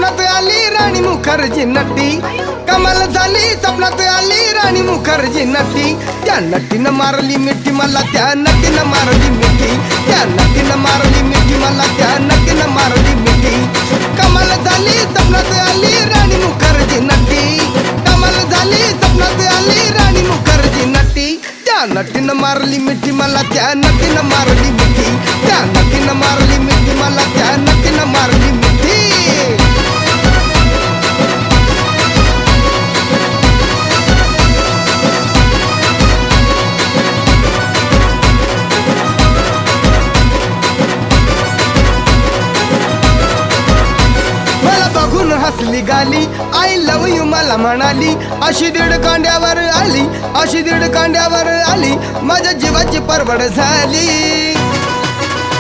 स्वप्नात आली राणी मुखर्जी नटी, कमाल झाली स्वप्नात आली राणी मुखर्जी नटी. त्या नटीनं मारली मिठी मला, त्या नटीनं मारली मिठी, त्या नटीनं मारली मिठी मला, त्या नटीनं मारली मिठी. कमाल झाली स्वप्नात आली राणी मुखर्जी नटी, कमाल झाली स्वप्नात आली राणी मुखर्जी नटी. त्या नटीनं मारली मिठी मला, त्या नटीनं मारली मिठी, त्या नटीनं मारली मिठी मला, त्या नटीनं मारली मिठी. हसली गाली, आय लव यू मला म्हणाली. अशी दीड कांड्यावर आली, अशी दीड कांड्यावर आली, माझ्या जीवाची परवड झाली.